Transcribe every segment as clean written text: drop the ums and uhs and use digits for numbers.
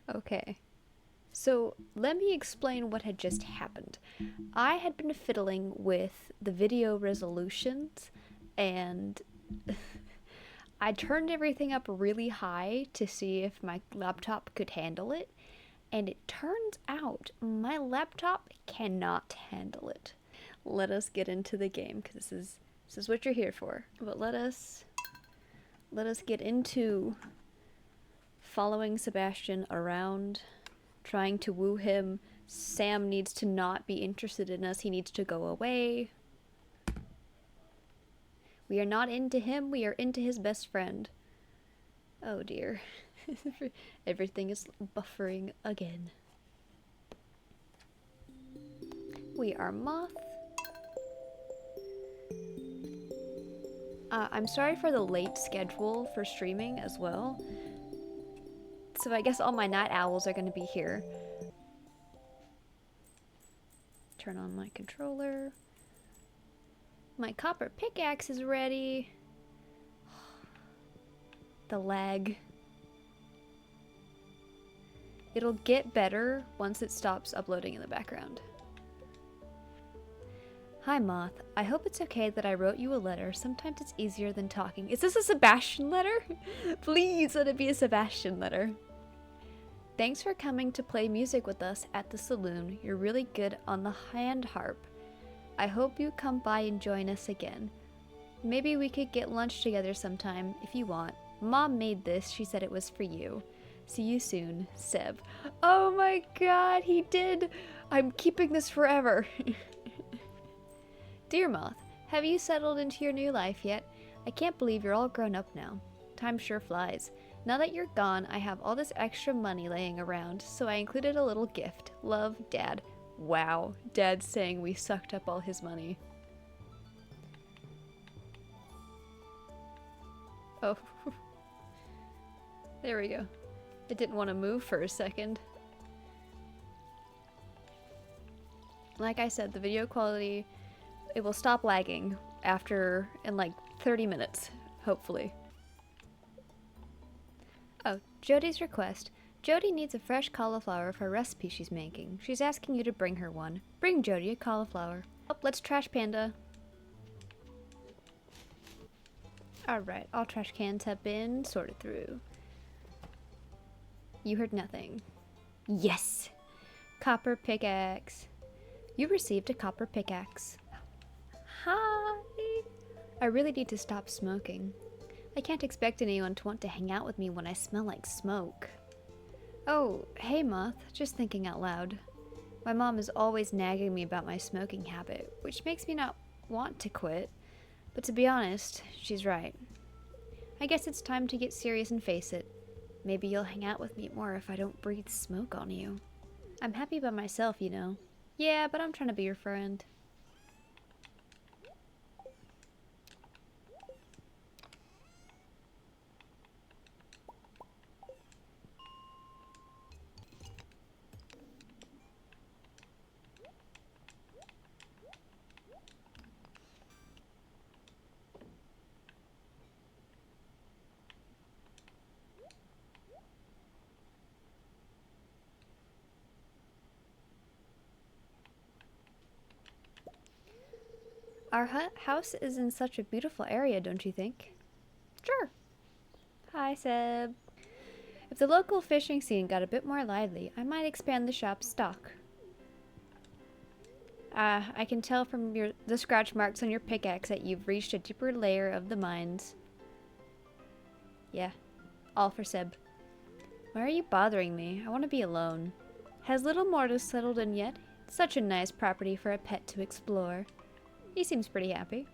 Okay. So let me explain what had just happened. I had been fiddling with the video resolutions and I turned everything up really high to see if my laptop could handle it, and it turns out my laptop cannot handle it. Let us get into the game because this is what you're here for. But let us get into following Sebastian around, trying to woo him. Sam needs to not be interested in us. He needs to go away. We are not into him, we are into his best friend. Oh dear. Everything is buffering again. We are Moth. I'm sorry for the late schedule for streaming as well. So I guess all my night owls are going to be here. Turn on my controller. My copper pickaxe is ready. The lag. It'll get better once it stops uploading in the background. Hi, Moth. I hope it's okay that I wrote you a letter. Sometimes it's easier than talking. Is this a Sebastian letter? Please let it be a Sebastian letter. Thanks for coming to play music with us at the saloon. You're really good on the hand harp. I hope you come by and join us again. Maybe we could get lunch together sometime if you want. Mom made this. She said it was for you. See you soon, Seb. Oh my god, he did! I'm keeping this forever. Dear Moth, have you settled into your new life yet? I can't believe you're all grown up now. Time sure flies. Now that you're gone, I have all this extra money laying around, so I included a little gift. Love, Dad. Wow, Dad's saying we sucked up all his money. Oh. There we go. It didn't want to move for a second. Like I said, the video quality, it will stop lagging in like 30 minutes, hopefully. Oh, Jodi's request. Jodi needs a fresh cauliflower for a recipe she's making. She's asking you to bring her one. Bring Jodi a cauliflower. Oh, let's trash Panda. Alright, all trash cans have been sorted through. You heard nothing. Yes! Copper pickaxe. You received a copper pickaxe. Hi! I really need to stop smoking. I can't expect anyone to want to hang out with me when I smell like smoke. Oh, hey Moth, just thinking out loud. My mom is always nagging me about my smoking habit, which makes me not want to quit. But to be honest, she's right. I guess it's time to get serious and face it. Maybe you'll hang out with me more if I don't breathe smoke on you. I'm happy by myself, you know. Yeah, but I'm trying to be your friend. Our house is in such a beautiful area, don't you think? Sure. Hi, Seb. If the local fishing scene got a bit more lively, I might expand the shop's stock. I can tell from the scratch marks on your pickaxe that you've reached a deeper layer of the mines. Yeah, all for Seb. Why are you bothering me? I want to be alone. Has little Mortis settled in yet? Such a nice property for a pet to explore. He seems pretty happy.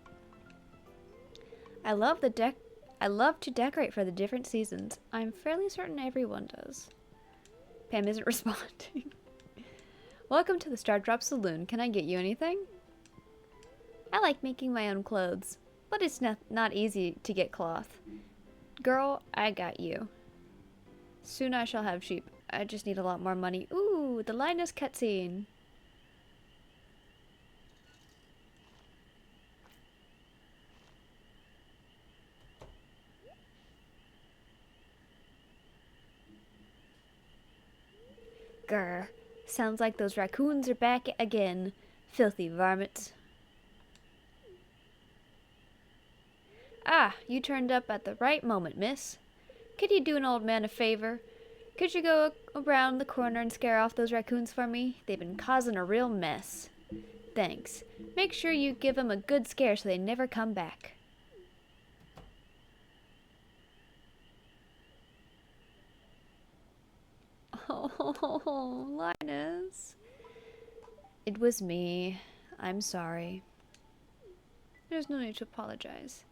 I love to decorate for the different seasons. I'm fairly certain everyone does. Pam isn't responding. Welcome to the Star Drop Saloon. Can I get you anything? I like making my own clothes, but it's not easy to get cloth. Girl, I got you. Soon I shall have sheep. I just need a lot more money. Ooh, the Linus cutscene. Grr. Sounds like those raccoons are back again. Filthy varmints. Ah, you turned up at the right moment, miss. Could you do an old man a favor? Could you go around the corner and scare off those raccoons for me? They've been causing a real mess. Thanks. Make sure you give them a good scare so they never come back. Oh, Linus. It was me. I'm sorry. There's no need to apologize.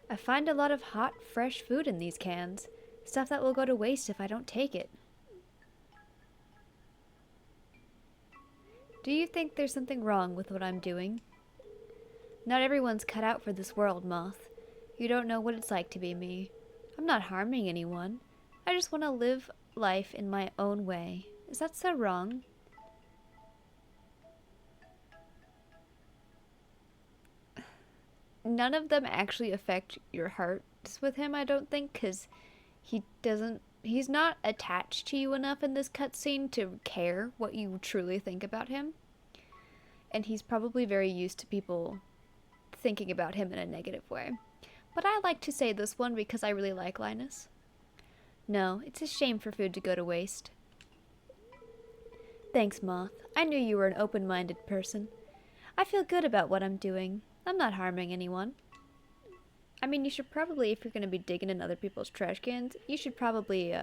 I find a lot of hot, fresh food in these cans. Stuff that will go to waste if I don't take it. Do you think there's something wrong with what I'm doing? Not everyone's cut out for this world, Moth. You don't know what it's like to be me. I'm not harming anyone. I just want to live life in my own way. Is that so wrong? None of them actually affect your hearts with him, I don't think, because he's not attached to you enough in this cutscene to care what you truly think about him. And he's probably very used to people thinking about him in a negative way. But I like to say this one because I really like Linus. No, it's a shame for food to go to waste. Thanks, Moth. I knew you were an open-minded person. I feel good about what I'm doing. I'm not harming anyone. I mean, you should probably, if you're going to be digging in other people's trash cans, you should probably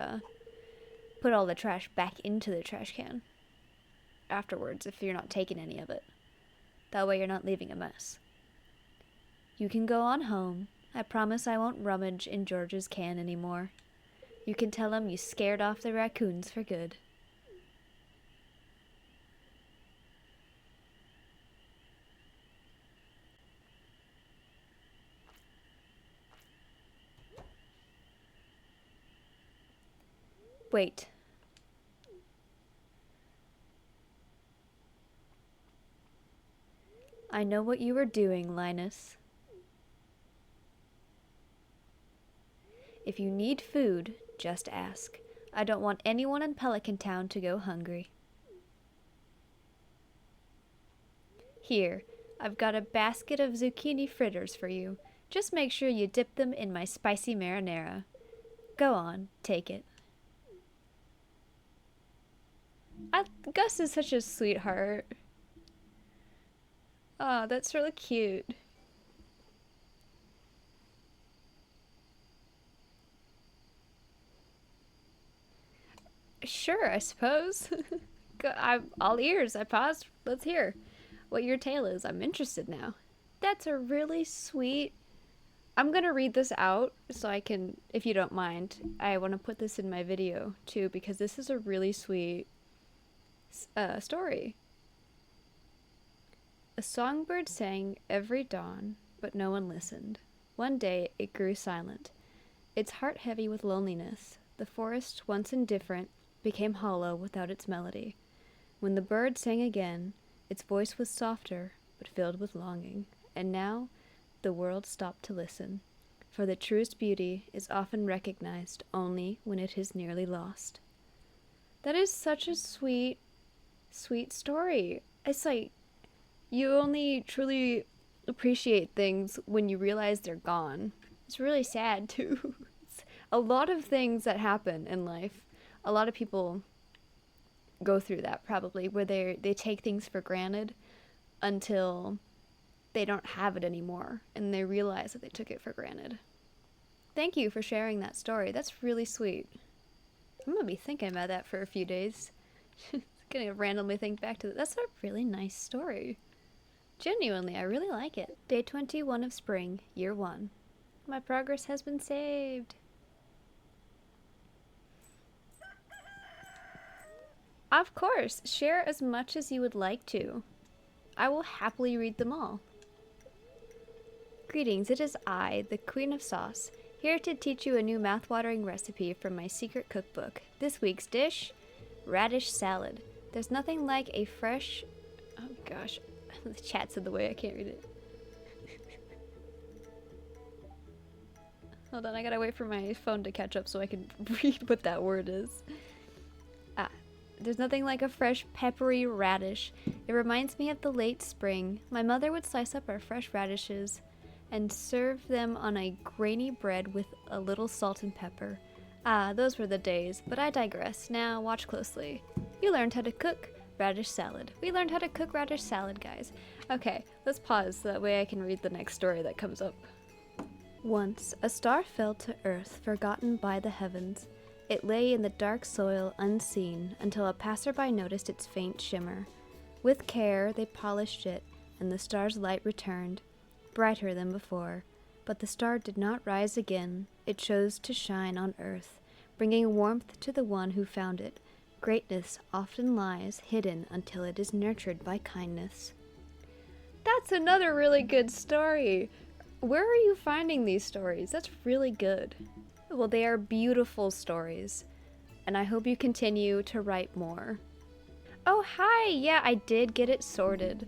put all the trash back into the trash can afterwards if you're not taking any of it. That way you're not leaving a mess. You can go on home. I promise I won't rummage in George's can anymore. You can tell him you scared off the raccoons for good. Wait. I know what you were doing, Linus. If you need food, just ask. I don't want anyone in Pelican Town to go hungry. Here, I've got a basket of zucchini fritters for you. Just make sure you dip them in my spicy marinara. Go on, take it. Gus is such a sweetheart. Oh, that's really cute. Sure, I suppose. I'm all ears. I paused. Let's hear what your tale is. I'm interested now. That's a really sweet... I'm going to read this out so I can, if you don't mind, I want to put this in my video too because this is a really sweet story. A songbird sang every dawn, but no one listened. One day it grew silent, its heart heavy with loneliness. The forest, once indifferent, became hollow without its melody. When the bird sang again, its voice was softer, but filled with longing. And now, the world stopped to listen, for the truest beauty is often recognized only when it is nearly lost. That is such a sweet, sweet story. It's like, you only truly appreciate things when you realize they're gone. It's really sad, too. It's a lot of things that happen in life. A lot of people go through that, probably, where they take things for granted until they don't have it anymore, and they realize that they took it for granted. Thank you for sharing that story. That's really sweet. I'm gonna be thinking about that for a few days. Gonna randomly think back to that. That's a really nice story. Genuinely, I really like it. Day 21 of spring, year 1. My progress has been saved. Of course, share as much as you would like to. I will happily read them all. Greetings, it is I, the Queen of Sauce, here to teach you a new mouth-watering recipe from my secret cookbook. This week's dish, radish salad. There's nothing like a fresh... Oh gosh, the chat's in the way, I can't read it. Hold on, I gotta wait for my phone to catch up so I can read what that word is. There's nothing like a fresh peppery radish. It reminds me of the late spring. My mother would slice up our fresh radishes and serve them on a grainy bread with a little salt and pepper. Ah, those were the days, but I digress. Now watch closely. You learned how to cook radish salad. We learned how to cook radish salad, guys. Okay, let's pause so that way I can read the next story that comes up. Once, a star fell to earth, forgotten by the heavens. It lay in the dark soil, unseen, until a passerby noticed its faint shimmer. With care, they polished it, and the star's light returned, brighter than before. But the star did not rise again. It chose to shine on earth, bringing warmth to the one who found it. Greatness often lies hidden until it is nurtured by kindness. That's another really good story. Where are you finding these stories? That's really good. Well, they are beautiful stories, and I hope you continue to write more. Oh, hi! Yeah, I did get it sorted.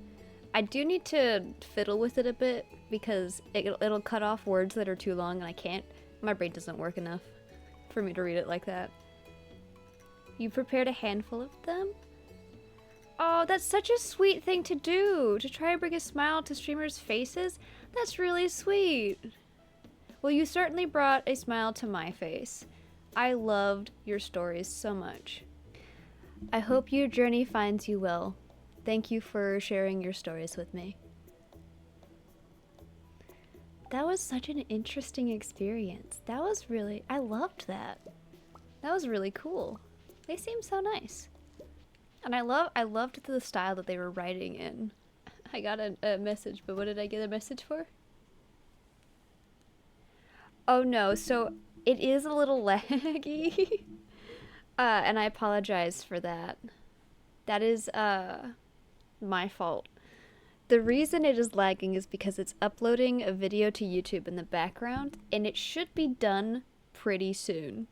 I do need to fiddle with it a bit because it'll cut off words that are too long, and I can't. My brain doesn't work enough for me to read it like that. You prepared a handful of them? Oh, that's such a sweet thing to do, to try and bring a smile to streamers' faces. That's really sweet. Well, you certainly brought a smile to my face. I loved your stories so much. I hope your journey finds you well. Thank you for sharing your stories with me. That was such an interesting experience. I loved that. That was really cool. They seem so nice. And I loved the style that they were writing in. I got a message, but what did I get a message for? Oh no, so it is a little laggy. And I apologize for that. That is, my fault. The reason it is lagging is because it's uploading a video to YouTube in the background, and it should be done pretty soon.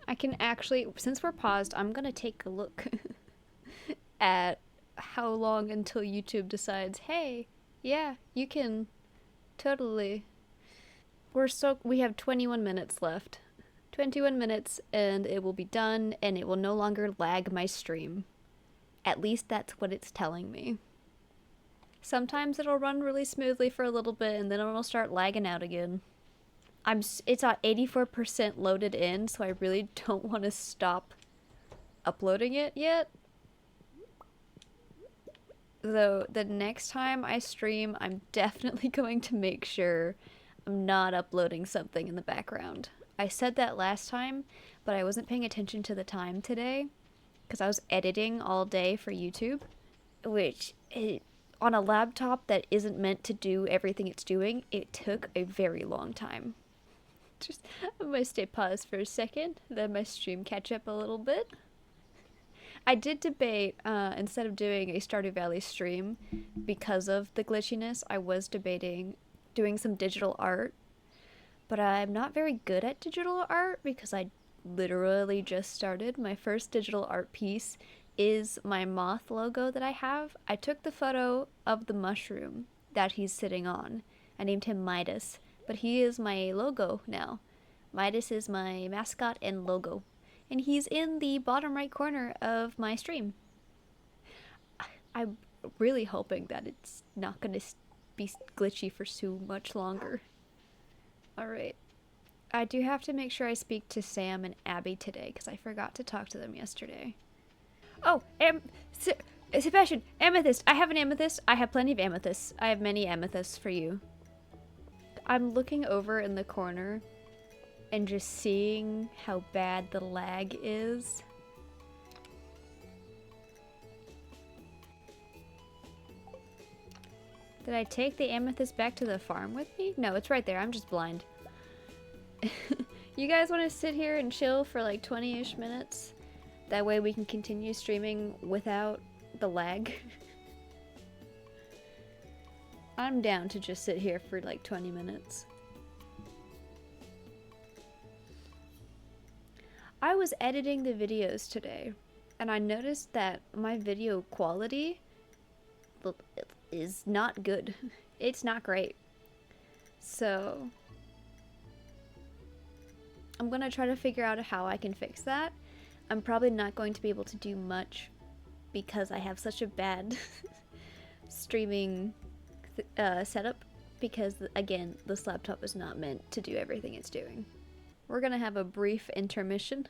I can actually, since we're paused, I'm gonna take a look at how long until YouTube decides, hey, yeah, you can totally. We have 21 minutes left. 21 minutes and it will be done and it will no longer lag my stream. At least that's what it's telling me. Sometimes it'll run really smoothly for a little bit and then it'll start lagging out again. It's at 84% loaded in, so I really don't want to stop uploading it yet. Though the next time I stream, I'm definitely going to make sure I'm not uploading something in the background. I said that last time, but I wasn't paying attention to the time today because I was editing all day for YouTube, which on a laptop that isn't meant to do everything it's doing, it took a very long time. I'm gonna stay paused for a second, let my stream catch up a little bit. I did debate, instead of doing a Stardew Valley stream, because of the glitchiness, I was debating doing some digital art. But I'm not very good at digital art because I literally just started. My first digital art piece is my moth logo that I have. I took the photo of the mushroom that he's sitting on. I named him Midas, but he is my logo now. Midas is my mascot and logo. And he's in the bottom right corner of my stream. I'm really hoping that it's not going to be glitchy for so much longer. Alright. I do have to make sure I speak to Sam and Abby today because I forgot to talk to them yesterday. Oh, Sebastian, amethyst. I have an amethyst. I have plenty of amethysts. I have many amethysts for you. I'm looking over in the corner and just seeing how bad the lag is. Did I take the amethyst back to the farm with me? No, it's right there. I'm just blind. You guys want to sit here and chill for like 20-ish minutes? That way we can continue streaming without the lag. I'm down to just sit here for like 20 minutes. I was editing the videos today, and I noticed that my video quality is not good. It's not great. So I'm gonna try to figure out how I can fix that. I'm probably not going to be able to do much because I have such a bad streaming setup, because again, this laptop is not meant to do everything it's doing. We're gonna have a brief intermission.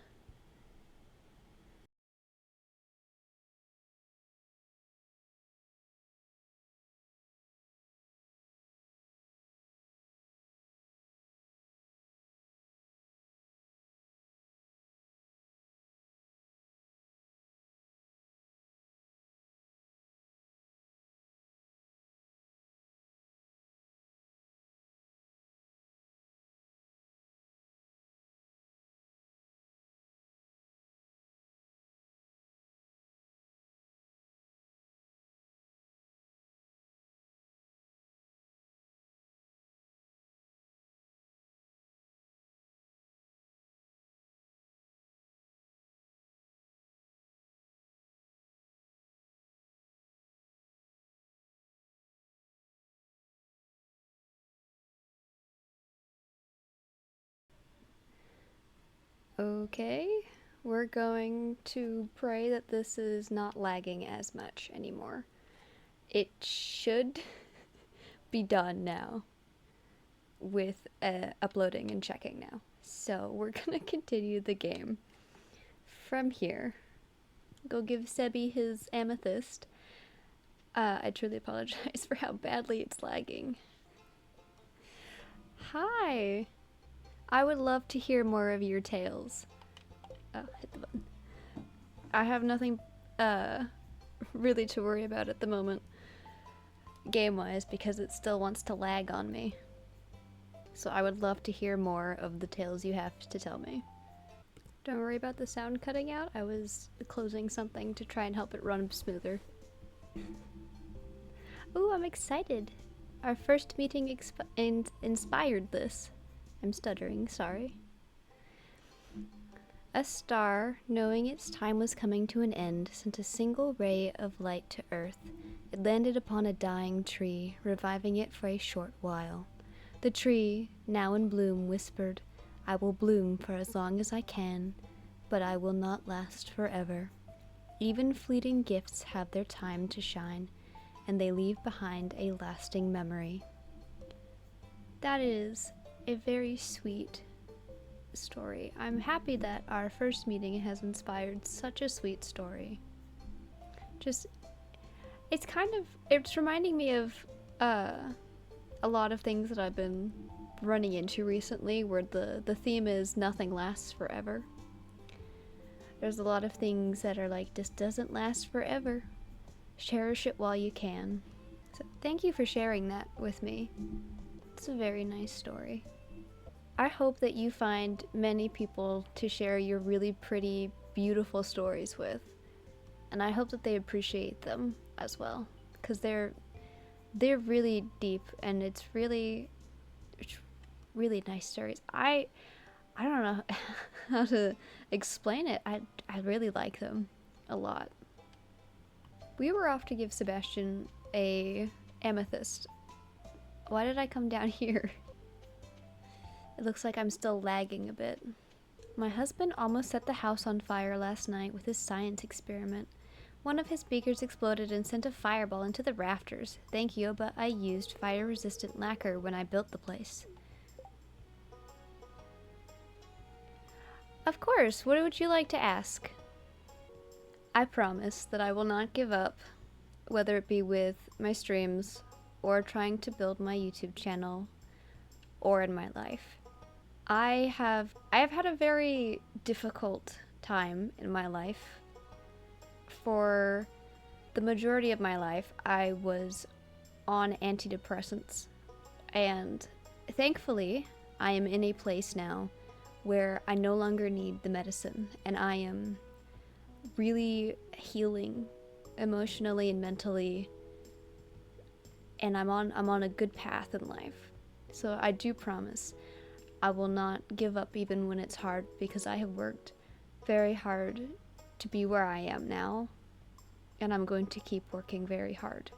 Okay, we're going to pray that this is not lagging as much anymore. It should be done now with uploading and checking now. So we're gonna continue the game from here. Go give Sebi his amethyst. I truly apologize for how badly it's lagging. Hi! I would love to hear more of your tales. Oh, hit the button. I have nothing really to worry about at the moment, game-wise, because it still wants to lag on me. So I would love to hear more of the tales you have to tell me. Don't worry about the sound cutting out. I was closing something to try and help it run smoother. Ooh, I'm excited. Our first meeting inspired this. I'm stuttering, sorry. A star, knowing its time was coming to an end, sent a single ray of light to earth. It landed upon a dying tree, reviving it for a short while. The tree, now in bloom, whispered, "I will bloom for as long as I can, but I will not last forever." Even fleeting gifts have their time to shine, and they leave behind a lasting memory. That is a very sweet story. I'm happy that our first meeting has inspired such a sweet story. It's reminding me of a lot of things that I've been running into recently, where the theme is nothing lasts forever. There's a lot of things that are like, this doesn't last forever. Cherish it while you can. So thank you for sharing that with me. It's a very nice story. I hope that you find many people to share your really pretty, beautiful stories with. And I hope that they appreciate them as well, because they're really deep, and it's really nice stories. I don't know how to explain it. I really like them a lot. We were off to give Sebastian a amethyst. Why did I come down here? It looks like I'm still lagging a bit. My husband almost set the house on fire last night with his science experiment. One of his beakers exploded and sent a fireball into the rafters. Thank you, but I used fire-resistant lacquer when I built the place. Of course, what would you like to ask? I promise that I will not give up, whether it be with my streams, or trying to build my YouTube channel, or in my life. I have had a very difficult time in my life. For the majority of my life, I was on antidepressants, and thankfully, I am in a place now where I no longer need the medicine, and I am really healing emotionally and mentally, and I'm on a good path in life. So I do promise I will not give up even when it's hard, because I have worked very hard to be where I am now, and I'm going to keep working very hard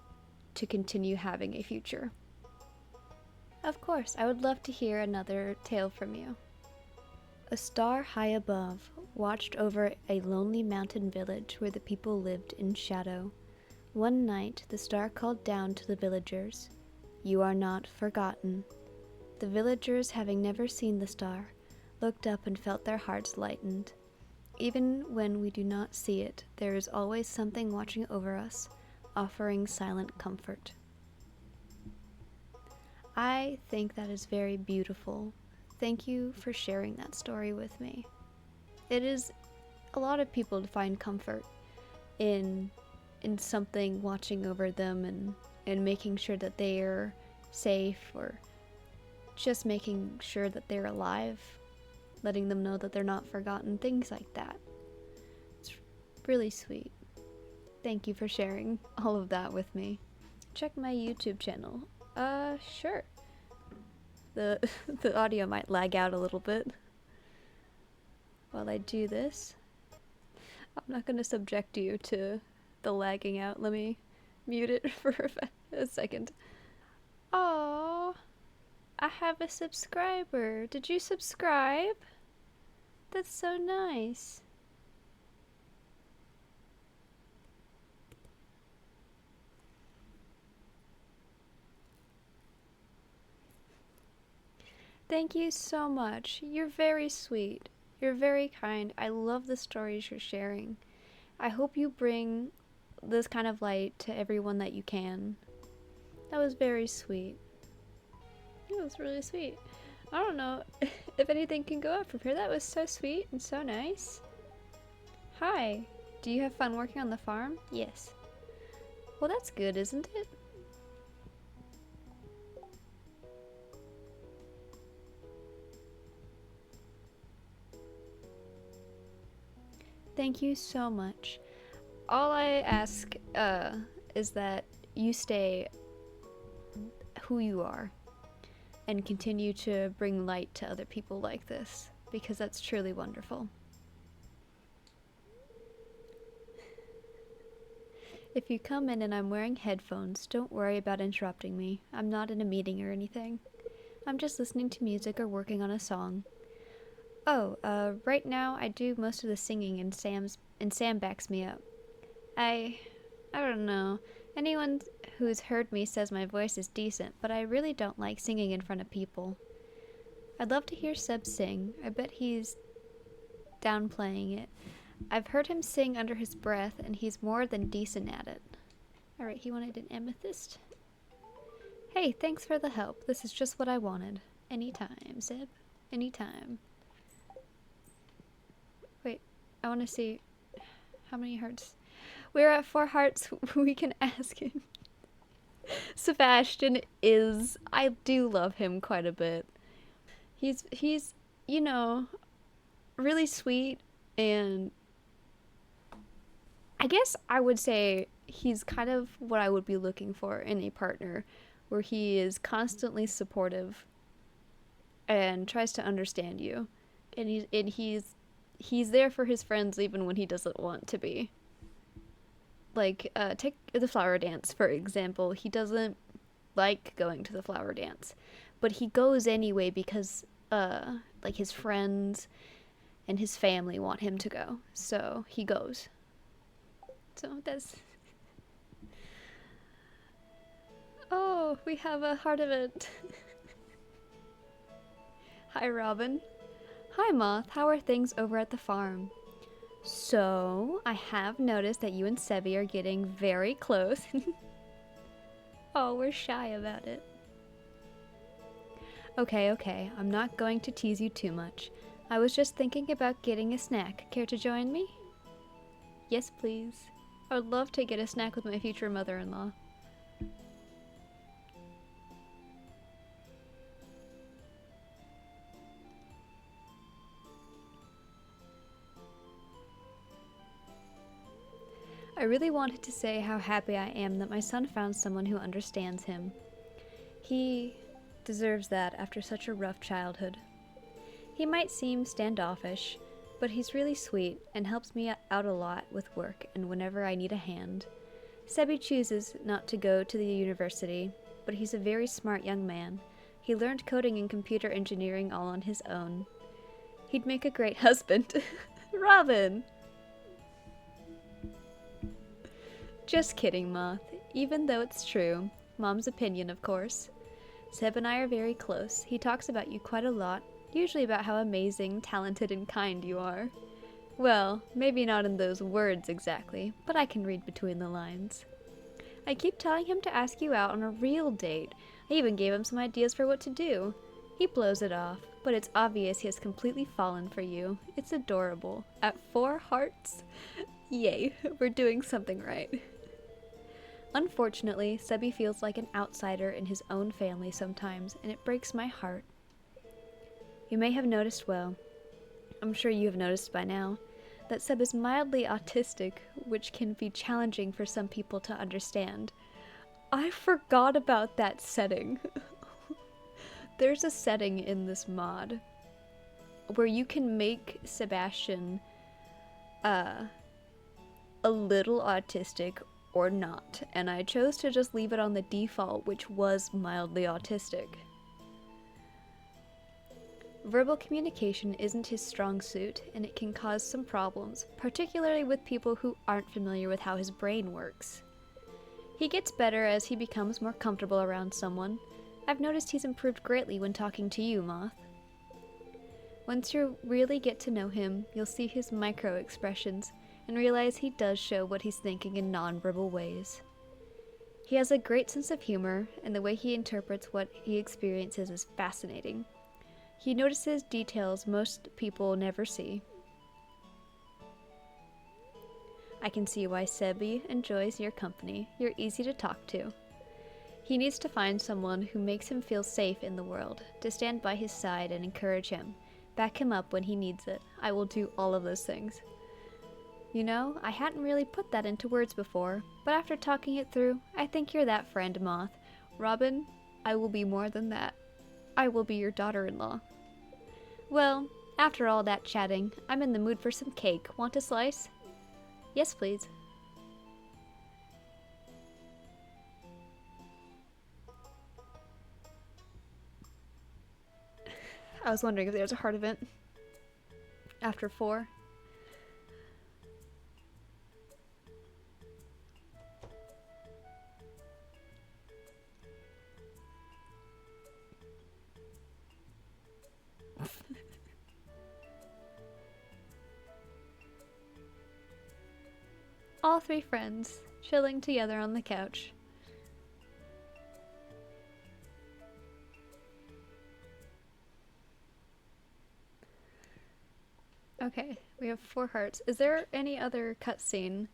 to continue having a future. Of course, I would love to hear another tale from you. A star high above watched over a lonely mountain village where the people lived in shadow. One night, the star called down to the villagers, "You are not forgotten." The villagers, having never seen the star, looked up and felt their hearts lightened. Even when we do not see it, there is always something watching over us, offering silent comfort. I think that is very beautiful. Thank you for sharing that story with me. It is a lot of people find comfort in something watching over them and making sure that they are safe, or just making sure that they're alive, letting them know that they're not forgotten, things like that. It's really sweet. Thank you for sharing all of that with me. Check my YouTube channel. Sure. The audio might lag out a little bit while I do this. I'm not going to subject you to the lagging out. Let me mute it for a second. Oh, I have a subscriber. Did you subscribe? That's so nice. Thank you so much. You're very sweet. You're very kind. I love the stories you're sharing. I hope you bring this kind of light to everyone that you can. That was very sweet. It was really sweet. I don't know if anything can go up from here. That was so sweet and so nice. Hi. Do you have fun working on the farm? Yes. Well, that's good, isn't it? Thank you so much. All I ask is that you stay who you are and continue to bring light to other people like this, because that's truly wonderful. If you come in and I'm wearing headphones, don't worry about interrupting me. I'm not in a meeting or anything. I'm just listening to music or working on a song. Oh, right now I do most of the singing and Sam backs me up. I don't know. Anyone who's heard me says my voice is decent, but I really don't like singing in front of people. I'd love to hear Seb sing. I bet he's downplaying it. I've heard him sing under his breath, and he's more than decent at it. Alright, he wanted an amethyst. Hey, thanks for the help. This is just what I wanted. Anytime, Seb. Anytime. Wait, I want to see how many hearts. We're at 4 hearts. We can ask him. Sebastian is... I do love him quite a bit. He's you know, really sweet, and I guess I would say he's kind of what I would be looking for in a partner, where he is constantly supportive and tries to understand you, and he's there for his friends even when he doesn't want to be. Like, take the flower dance, for example. He doesn't like going to the flower dance, but he goes anyway because, like, his friends and his family want him to go, so he goes. So that's... Oh, we have a heart event. Hi, Robin. Hi, Moth. How are things over at the farm? So, I have noticed that you and Sebi are getting very close. Oh, we're shy about it. Okay, I'm not going to tease you too much. I was just thinking about getting a snack. Care to join me? Yes, please. I would love to get a snack with my future mother-in-law. I really wanted to say how happy I am that my son found someone who understands him. He deserves that after such a rough childhood. He might seem standoffish, but he's really sweet and helps me out a lot with work and whenever I need a hand. Sebi chooses not to go to the university, but he's a very smart young man. He learned coding and computer engineering all on his own. He'd make a great husband. Robin! Just kidding, Moth. Even though it's true. Mom's opinion, of course. Seb and I are very close. He talks about you quite a lot, usually about how amazing, talented, and kind you are. Well, maybe not in those words exactly, but I can read between the lines. I keep telling him to ask you out on a real date. I even gave him some ideas for what to do. He blows it off, but it's obvious he has completely fallen for you. It's adorable. At 4 hearts? Yay, we're doing something right. Unfortunately, Sebi feels like an outsider in his own family sometimes, and it breaks my heart. You may have noticed, well, I'm sure you have noticed by now, that Seb is mildly autistic, which can be challenging for some people to understand. I forgot about that setting. There's a setting in this mod where you can make Sebastian a little autistic or not, and I chose to just leave it on the default, which was mildly autistic. Verbal communication isn't his strong suit, and it can cause some problems, particularly with people who aren't familiar with how his brain works. He gets better as he becomes more comfortable around someone. I've noticed he's improved greatly when talking to you, Moth. Once you really get to know him, you'll see his micro-expressions and realize he does show what he's thinking in non-verbal ways. He has a great sense of humor, and the way he interprets what he experiences is fascinating. He notices details most people never see. I can see why Sebi enjoys your company. You're easy to talk to. He needs to find someone who makes him feel safe in the world, to stand by his side and encourage him. Back him up when he needs it. I will do all of those things. You know, I hadn't really put that into words before, but after talking it through, I think you're that friend, Moth. Robin, I will be more than that. I will be your daughter-in-law. Well, after all that chatting, I'm in the mood for some cake. Want a slice? Yes, please. I was wondering if there's a heart event after 4. All 3 friends, chilling together on the couch. Okay, we have 4 hearts. Is there any other cutscene?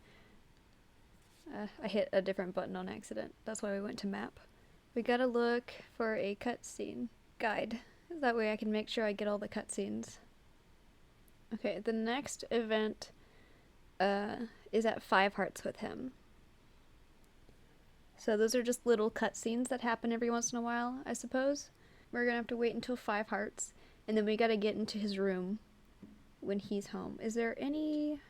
I hit a different button on accident. That's why we went to map. We gotta look for a cutscene guide. That way I can make sure I get all the cutscenes. Okay, the next event is at 5 hearts with him. So those are just little cutscenes that happen every once in a while, I suppose. We're gonna have to wait until 5 hearts, and then we gotta get into his room when he's home. Is there any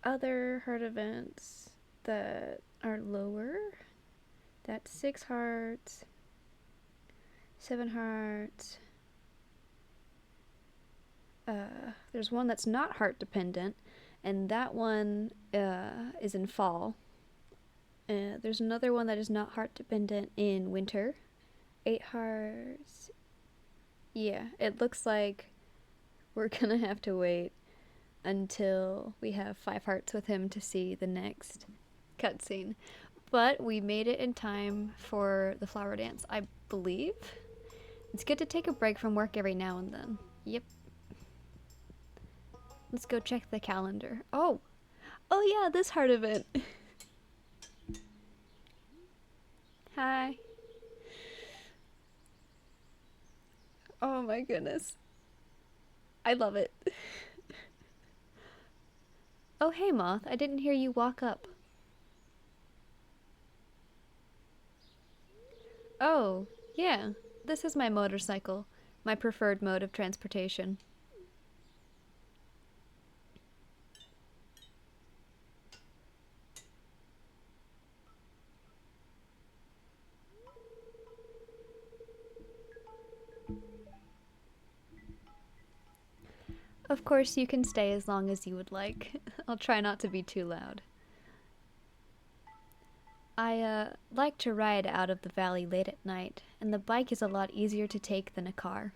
other heart events that are lower? That's 6 hearts, 7 hearts. There's one that's not heart dependent, and that one is in fall. There's another one that is not heart dependent in winter. 8 hearts. Yeah, it looks like we're gonna have to wait until we have 5 hearts with him to see the next cutscene. But we made it in time for the flower dance, I believe. It's good to take a break from work every now and then. Yep. Let's go check the calendar. Oh yeah, this heart event. Hi. Oh my goodness. I love it. Oh hey, Moth. I didn't hear you walk up. Oh, yeah. This is my motorcycle. My preferred mode of transportation. Of course, you can stay as long as you would like. I'll try not to be too loud. I like to ride out of the valley late at night, and the bike is a lot easier to take than a car.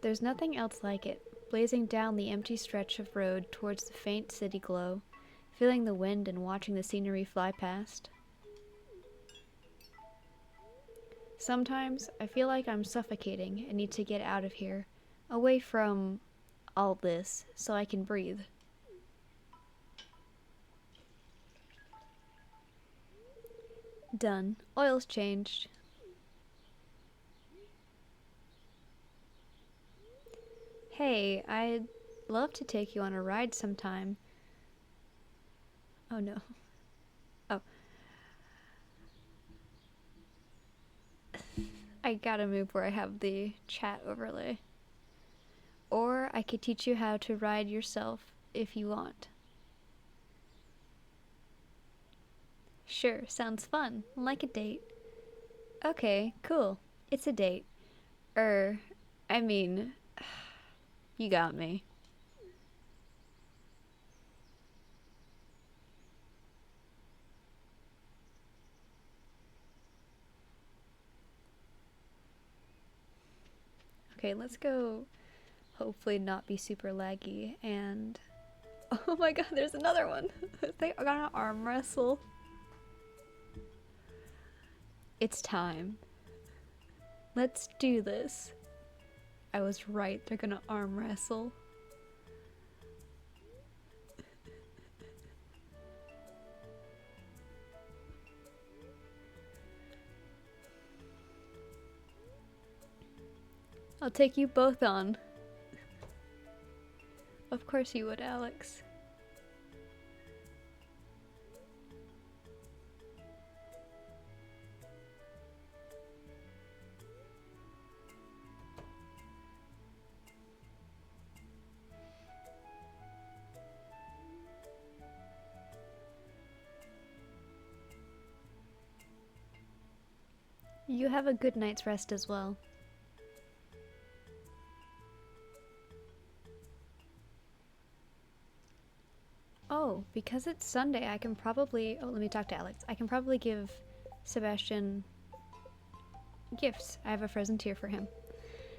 There's nothing else like it, blazing down the empty stretch of road towards the faint city glow, feeling the wind and watching the scenery fly past. Sometimes I feel like I'm suffocating and need to get out of here, away from all this, so I can breathe. Done. Oil's changed. Hey, I'd love to take you on a ride sometime. Oh no. Oh. I gotta move where I have the chat overlay. Or I could teach you how to ride yourself if you want. Sure, sounds fun. Like a date. Okay, cool. It's a date. I mean, you got me. Okay, let's go hopefully not be super laggy and... Oh my god, there's another one! They are gonna arm wrestle. It's time. Let's do this. I was right, they're gonna arm wrestle. I'll take you both on. Of course you would, Alex. You have a good night's rest as well. Oh, because it's Sunday, I can probably... Oh, let me talk to Alex. I can probably give Sebastian gifts. I have a frozen tear for him.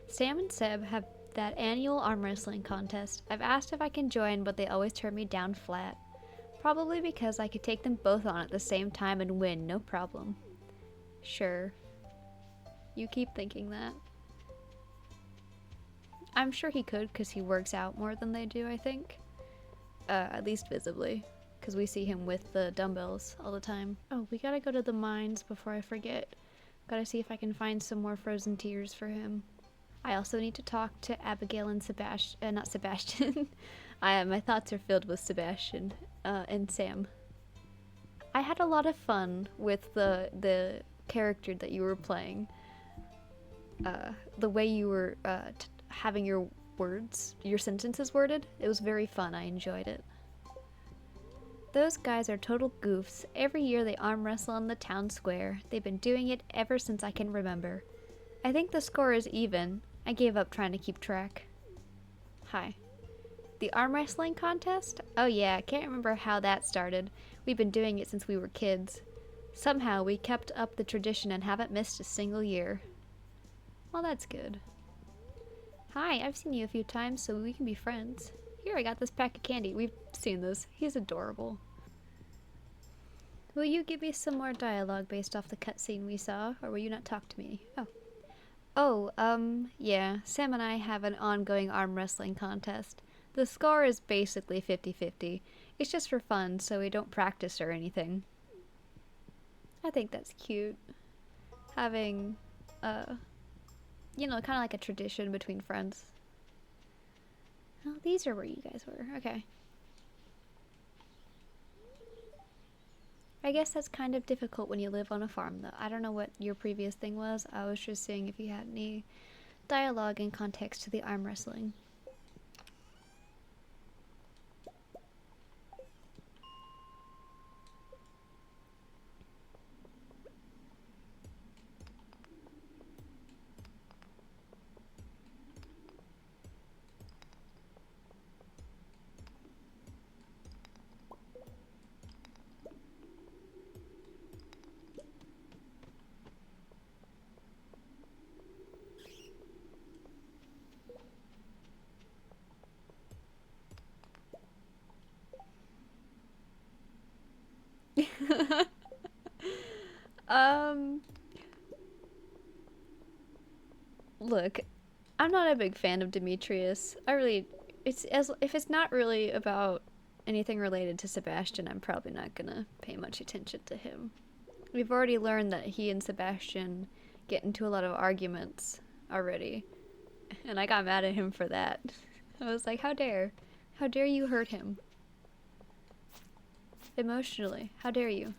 Sam and Seb have that annual arm wrestling contest. I've asked if I can join, but they always turn me down flat. Probably because I could take them both on at the same time and win, no problem. Sure. You keep thinking that. I'm sure he could, because he works out more than they do, I think. At least visibly, because we see him with the dumbbells all the time. Oh, we gotta go to the mines before I forget. Gotta see if I can find some more frozen tears for him. I also need to talk to Abigail and Sebastian, not Sebastian. My thoughts are filled with Sebastian and Sam. I had a lot of fun with the character that you were playing. The way you were having your sentences worded, it was very fun. I enjoyed it. Those guys are total goofs. Every year they arm wrestle on the town square. They've been doing it ever since I can remember. I think the score is even. I gave up trying to keep track. Hi. The arm wrestling contest? Oh yeah, I can't remember how that started. We've been doing it since we were kids. Somehow we kept up the tradition and haven't missed a single year. Well, that's good. Hi, I've seen you a few times, so we can be friends. Here, I got this pack of candy. We've seen this. He's adorable. Will you give me some more dialogue based off the cutscene we saw, or will you not talk to me? Yeah. Sam and I have an ongoing arm wrestling contest. The score is basically 50-50. It's just for fun, so we don't practice or anything. I think that's cute. Having, kind of like a tradition between friends. Oh, these are where you guys were. Okay. I guess that's kind of difficult when you live on a farm, though. I don't know what your previous thing was. I was just seeing if you had any dialogue and context to the arm wrestling. Um, Look, I'm not a big fan of Demetrius. If it's not really about anything related to Sebastian, I'm probably not gonna pay much attention to him. We've already learned that he and Sebastian get into a lot of arguments already, and I got mad at him for that. I was like, how dare you hurt him emotionally? How dare you?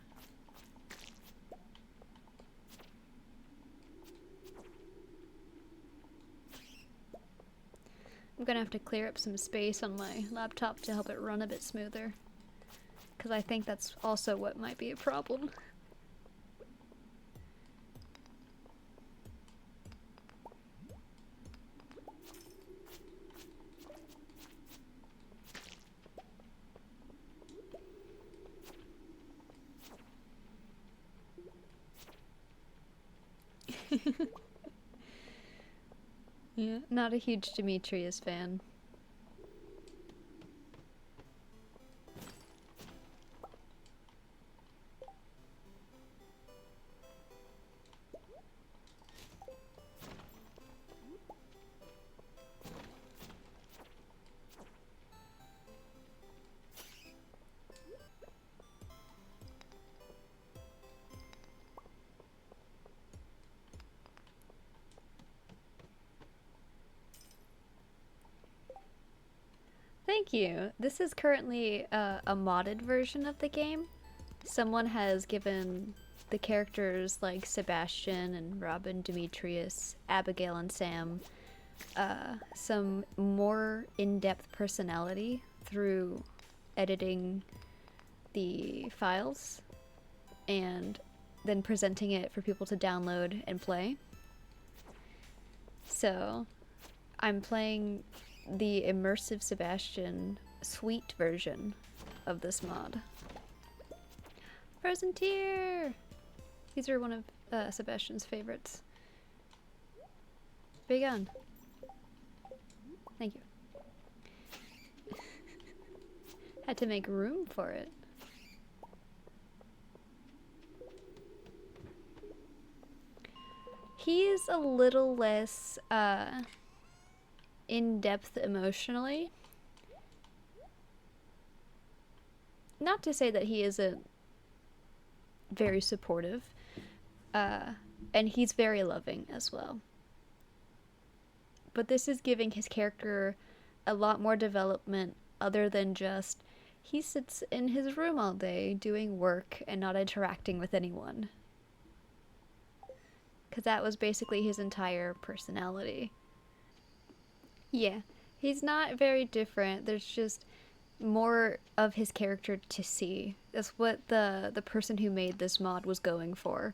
I'm gonna have to clear up some space on my laptop to help it run a bit smoother, because I think that's also what might be a problem. Yeah, not a huge Demetrius fan. Thank you. This is currently a modded version of the game. Someone has given the characters like Sebastian and Robin, Demetrius, Abigail, and Sam some more in-depth personality through editing the files and then presenting it for people to download and play. So I'm playing the Immersive Sebastian Sweet version of this mod. Frozen Tear! These are one of Sebastian's favorites. Big on. Thank you. Had to make room for it. He's a little less in-depth emotionally. Not to say that he isn't very supportive, and he's very loving as well. But this is giving his character a lot more development other than just he sits in his room all day doing work and not interacting with anyone. Because that was basically his entire personality. Yeah, he's not very different. There's just more of his character to see. That's what the person who made this mod was going for.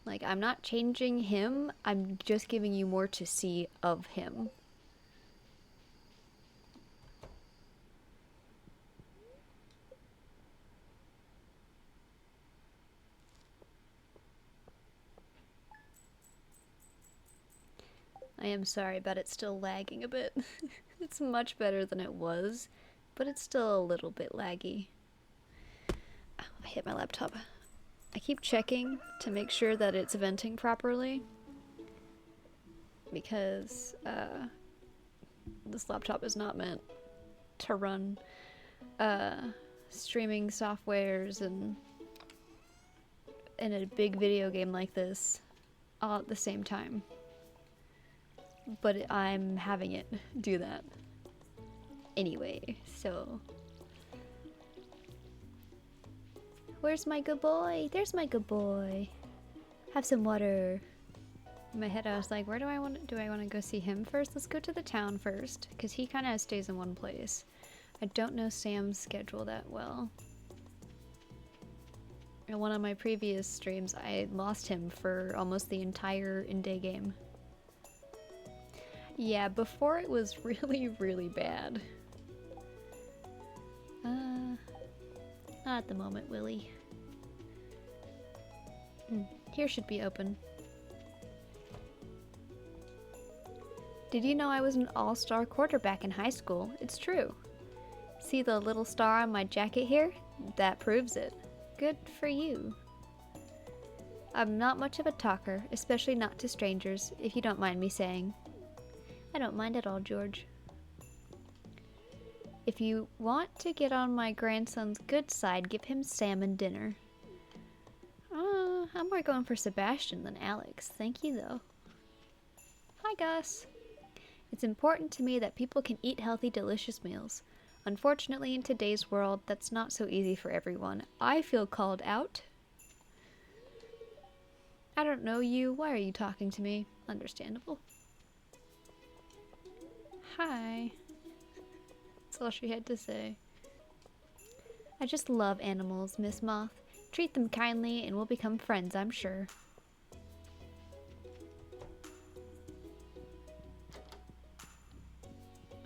Like, I'm not changing him, I'm just giving you more to see of him. I am sorry about it still lagging a bit. It's much better than it was, but it's still a little bit laggy. Oh, I hit my laptop. I keep checking to make sure that it's venting properly, because this laptop is not meant to run streaming softwares and in a big video game like this all at the same time. But I'm having it do that anyway, so. Where's my good boy? There's my good boy. Have some water. In my head I was like, where do I want to go see him first? Let's go to the town first, because he kind of stays in one place. I don't know Sam's schedule that well. In one of my previous streams, I lost him for almost the entire in-day game. Yeah, before it was really, really bad. Not at the moment, Willie. Here should be open. Did you know I was an all-star quarterback in high school? It's true. See the little star on my jacket here? That proves it. Good for you. I'm not much of a talker, especially not to strangers, if you don't mind me saying. I don't mind at all, George. If you want to get on my grandson's good side, give him salmon dinner. I'm more going for Sebastian than Alex. Thank you, though. Hi, Gus. It's important to me that people can eat healthy, delicious meals. Unfortunately, in today's world, that's not so easy for everyone. I feel called out. I don't know you. Why are you talking to me? Understandable. Hi. That's all she had to say. I just love animals, Miss Moth. Treat them kindly and we'll become friends, I'm sure.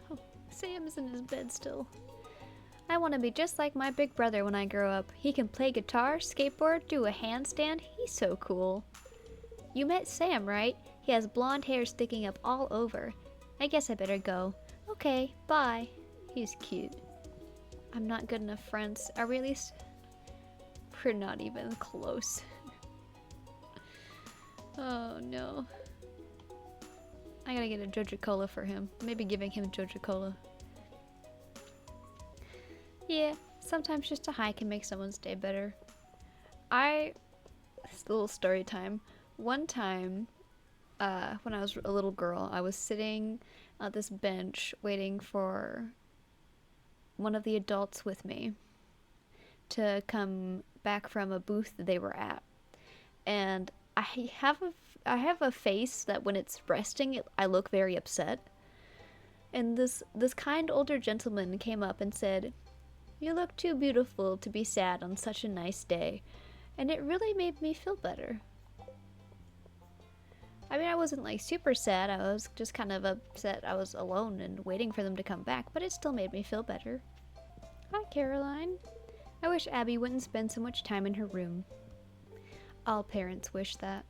Oh, Sam's in his bed still. I want to be just like my big brother when I grow up. He can play guitar, skateboard, do a handstand. He's so cool. You met Sam, right? He has blonde hair sticking up all over. I guess I better go. Okay, bye. He's cute. I'm not good enough friends. Are we at least? We're not even close. Oh no. I gotta get a Joja Cola for him. Maybe giving him Joja Cola. Yeah, sometimes just a hi can make someone's day better. It's a little story time. One time, when I was a little girl, I was sitting at this bench waiting for one of the adults with me to come back from a booth that they were at. And I have a face that when it's resting, I look very upset. And this kind older gentleman came up and said, "You look too beautiful to be sad on such a nice day." And it really made me feel better. I mean, I wasn't like super sad, I was just kind of upset I was alone and waiting for them to come back, but it still made me feel better. Hi, Caroline. I wish Abby wouldn't spend so much time in her room. All parents wish that.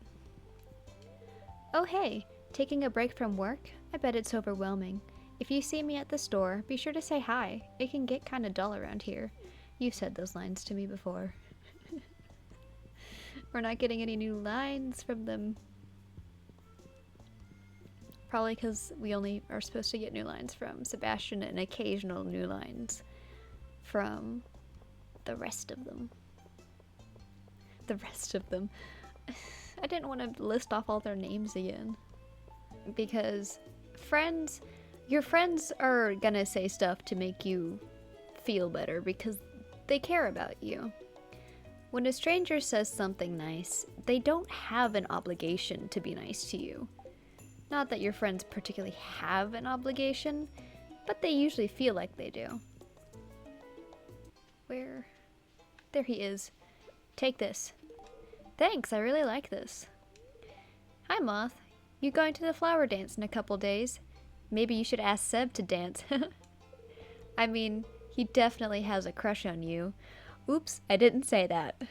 Oh hey, taking a break from work? I bet it's overwhelming. If you see me at the store, be sure to say hi. It can get kinda dull around here. You've said those lines to me before. We're not getting any new lines from them. Probably because we only are supposed to get new lines from Sebastian and occasional new lines from the rest of them. The rest of them. I didn't want to list off all their names again. Because your friends are gonna say stuff to make you feel better because they care about you. When a stranger says something nice, they don't have an obligation to be nice to you. Not that your friends particularly have an obligation, but they usually feel like they do. Where? There he is. Take this. Thanks, I really like this. Hi, Moth. You going to the flower dance in a couple days? Maybe you should ask Seb to dance. I mean, he definitely has a crush on you. Oops, I didn't say that.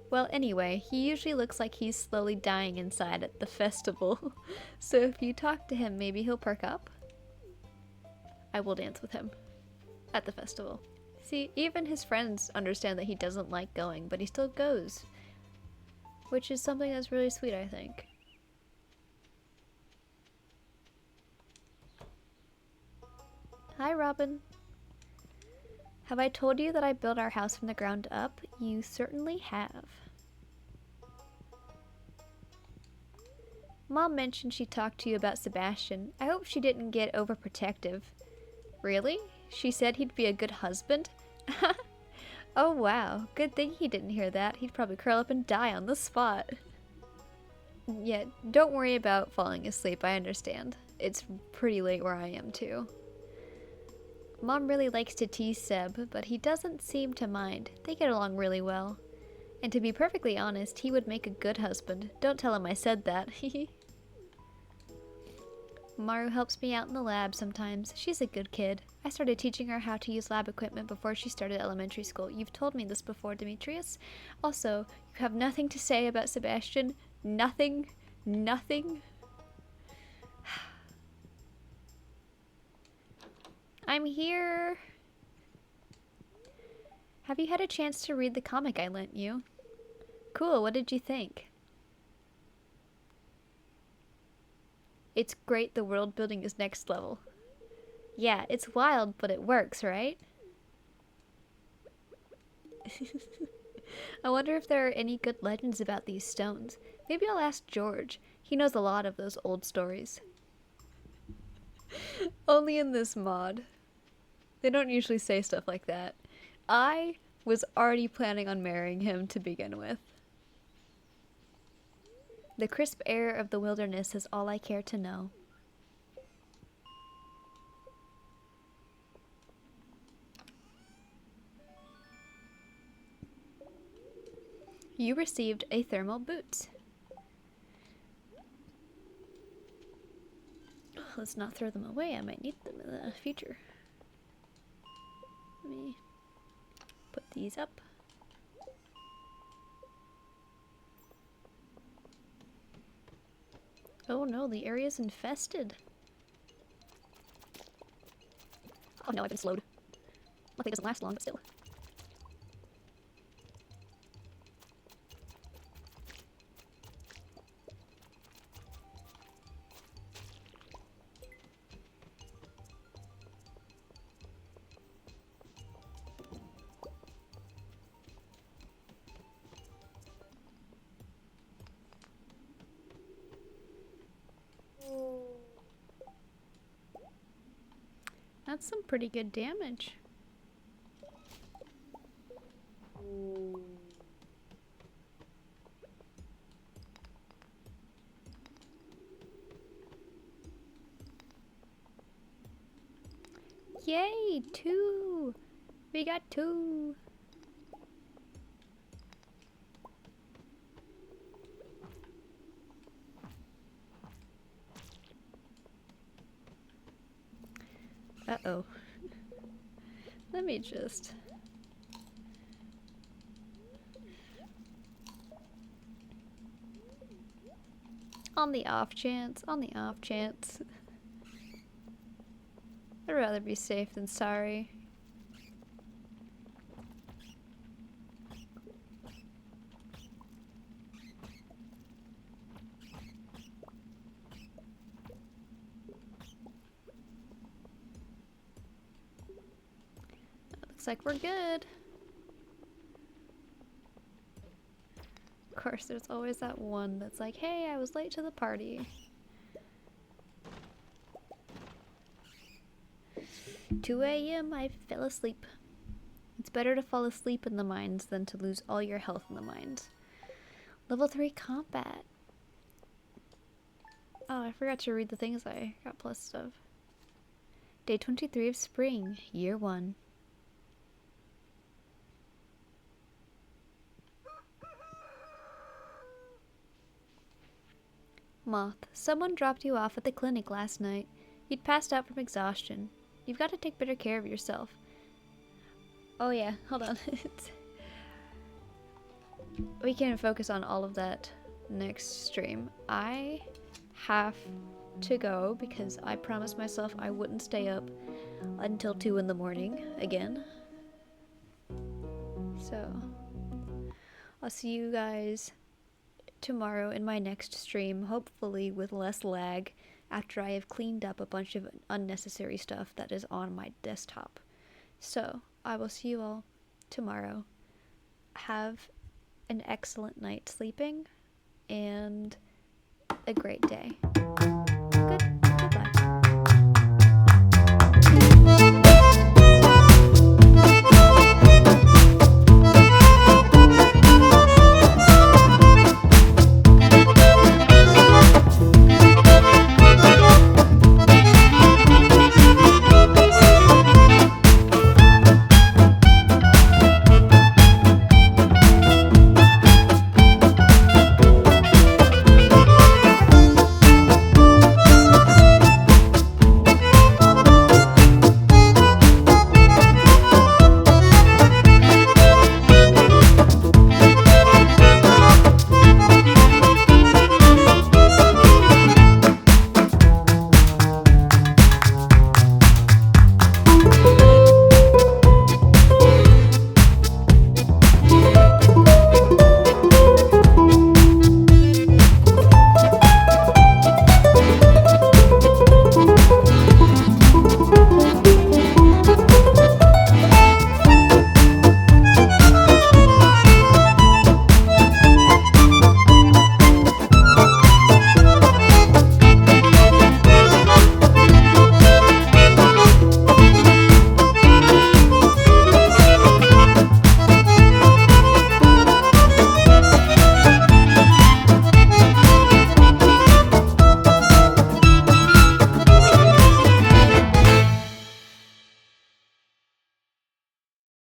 Well, anyway, he usually looks like he's slowly dying inside at the festival. So if you talk to him, maybe he'll perk up. I will dance with him at the festival. See, even his friends understand that he doesn't like going, but he still goes. Which is something that's really sweet, I think. Hi, Robin. Have I told you that I built our house from the ground up? You certainly have. Mom mentioned she talked to you about Sebastian. I hope she didn't get overprotective. Really? She said he'd be a good husband? Oh wow, good thing he didn't hear that. He'd probably curl up and die on the spot. Yeah, don't worry about falling asleep, I understand. It's pretty late where I am too. Mom really likes to tease Seb, but he doesn't seem to mind. They get along really well. And to be perfectly honest, he would make a good husband. Don't tell him I said that. Maru helps me out in the lab sometimes. She's a good kid. I started teaching her how to use lab equipment before she started elementary school. You've told me this before, Demetrius. Also, you have nothing to say about Sebastian? Nothing? Nothing? I'm here. Have you had a chance to read the comic I lent you? Cool, what did you think? It's great, the world building is next level. Yeah, it's wild, but it works, right? I wonder if there are any good legends about these stones. Maybe I'll ask George. He knows a lot of those old stories. Only in this mod. They don't usually say stuff like that. I was already planning on marrying him to begin with. The crisp air of the wilderness is all I care to know. You received a thermal boot. Let's not throw them away. I might need them in the future. Let me put these up. Oh no, the area's infested. Oh no, I've been slowed. Luckily it doesn't last long, but still. That's some pretty good damage. Yay, 2! We got 2! Uh-oh. Let me just... On the off chance. I'd rather be safe than sorry. Looks like we're good. Of course, there's always that one that's like, hey, I was late to the party. 2 a.m. I fell asleep. It's better to fall asleep in the mines than to lose all your health in the mines. Level 3 combat. Oh, I forgot to read the things I got plus of. Day 23 of spring, year 1. Moth, someone dropped you off at the clinic last night. You'd passed out from exhaustion. You've got to take better care of yourself. Oh yeah, hold on. We can focus on all of that next stream. I have to go because I promised myself I wouldn't stay up until 2 in the morning again. So, I'll see you guys tomorrow in my next stream, hopefully with less lag, after I have cleaned up a bunch of unnecessary stuff that is on my desktop. So, I will see you all tomorrow. Have an excellent night sleeping, and a great day. Good.